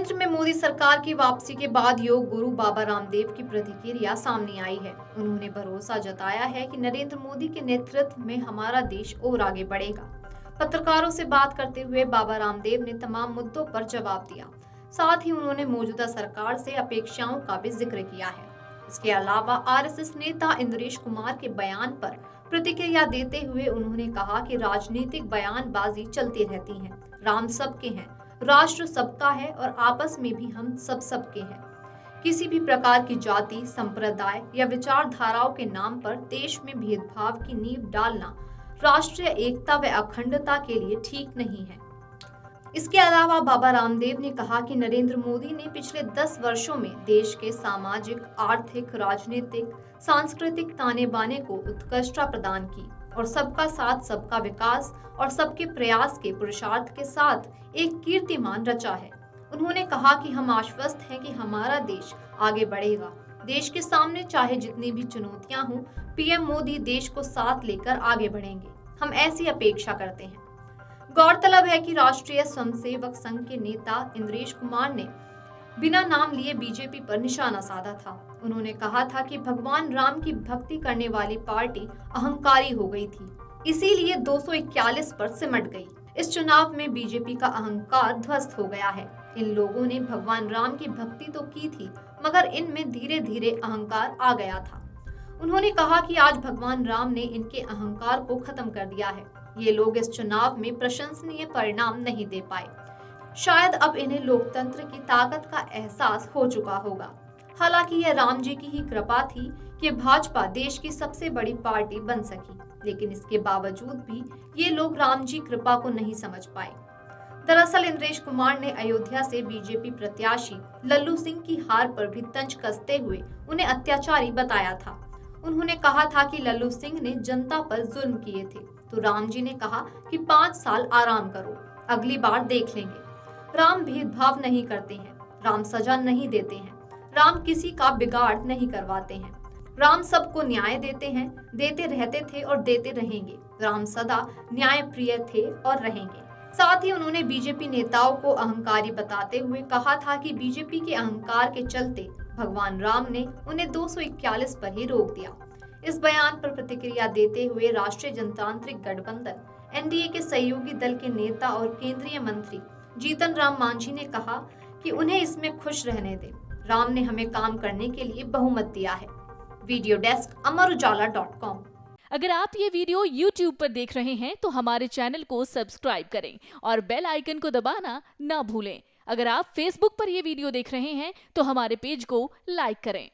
केंद्र में मोदी सरकार की वापसी के बाद योग गुरु बाबा रामदेव की प्रतिक्रिया सामने आई है। उन्होंने भरोसा जताया है कि नरेंद्र मोदी के नेतृत्व में हमारा देश और आगे बढ़ेगा। पत्रकारों से बात करते हुए बाबा रामदेव ने तमाम मुद्दों पर जवाब दिया। साथ ही उन्होंने मौजूदा सरकार से अपेक्षाओं का भी जिक्र किया है। इसके अलावा आरएसएस नेता इंद्रेश कुमार के बयान पर प्रतिक्रिया देते हुए उन्होंने कहा कि राजनीतिक बयानबाजी चलती रहती है। राम सबके हैं, राष्ट्र सबका है और आपस में भी हम सब सबके हैं। किसी भी प्रकार की जाति, संप्रदाय या विचारधाराओं के नाम पर देश में भेदभाव की नींव डालना राष्ट्रीय एकता व अखंडता के लिए ठीक नहीं है। इसके अलावा बाबा रामदेव ने कहा कि नरेंद्र मोदी ने पिछले 10 वर्षों में देश के सामाजिक, आर्थिक, राजनीतिक, सांस्कृतिक ताने बाने को उत्कृष्टता प्रदान की और सबका साथ, सबका विकास और सबके प्रयास के पुरुषार्थ के साथ एक कीर्तिमान रचा है। उन्होंने कहा कि हम आश्वस्त हैं कि हमारा देश आगे बढ़ेगा। देश के सामने चाहे जितनी भी चुनौतियां हों, पीएम मोदी देश को साथ लेकर आगे बढ़ेंगे। हम ऐसी अपेक्षा करते हैं। गौरतलब है कि राष्ट्रीय स्वयंसेवक संघ के नेता इंद्रेश कुमार ने बिना नाम लिए बीजेपी पर निशाना साधा था। उन्होंने कहा था कि भगवान राम की भक्ति करने वाली पार्टी अहंकारी हो गई थी, इसीलिए 241 पर सिमट गई। इस चुनाव में बीजेपी का अहंकार ध्वस्त हो गया है। इन लोगों ने भगवान राम की भक्ति तो की थी, मगर इनमें धीरे धीरे अहंकार आ गया था। उन्होंने कहा कि आज भगवान राम ने इनके अहंकार को खत्म कर दिया है। ये लोग इस चुनाव में प्रशंसनीय परिणाम नहीं दे पाए। शायद अब इन्हें लोकतंत्र की ताकत का एहसास हो चुका होगा। हालांकि यह राम जी की ही कृपा थी कि भाजपा देश की सबसे बड़ी पार्टी बन सकी, लेकिन इसके बावजूद भी ये लोग राम जी कृपा को नहीं समझ पाए। दरअसल इंद्रेश कुमार ने अयोध्या से बीजेपी प्रत्याशी लल्लू सिंह की हार पर भी तंज कसते हुए उन्हें अत्याचारी बताया था। उन्होंने कहा था कि लल्लू सिंह ने जनता पर जुल्म किए थे, तो राम जी ने कहा कि 5 साल आराम करो, अगली बार देख लेंगे। राम भेदभाव नहीं करते हैं, राम सजा नहीं देते हैं, राम किसी का बिगाड़ नहीं करवाते हैं। राम सबको न्याय देते हैं, देते रहते थे और देते रहेंगे। राम सदा न्याय प्रिय थे और रहेंगे। साथ ही उन्होंने बीजेपी नेताओं को अहंकारी बताते हुए कहा था कि बीजेपी के अहंकार के चलते भगवान राम ने उन्हें 241 पर ही रोक दिया। इस बयान पर प्रतिक्रिया देते हुए राष्ट्रीय जनतांत्रिक गठबंधन एनडीए के सहयोगी दल के नेता और केंद्रीय मंत्री जीतन राम मांझी ने कहा कि उन्हें इसमें खुश रहने दें। राम ने हमें काम करने के लिए बहुमत दिया है। Video desk अमरउजाला.com। अगर आप ये वीडियो YouTube पर देख रहे हैं तो हमारे चैनल को सब्सक्राइब करें और बेल आइकन को दबाना ना भूलें। अगर आप Facebook पर ये वीडियो देख रहे हैं तो हमारे पेज को लाइक करें।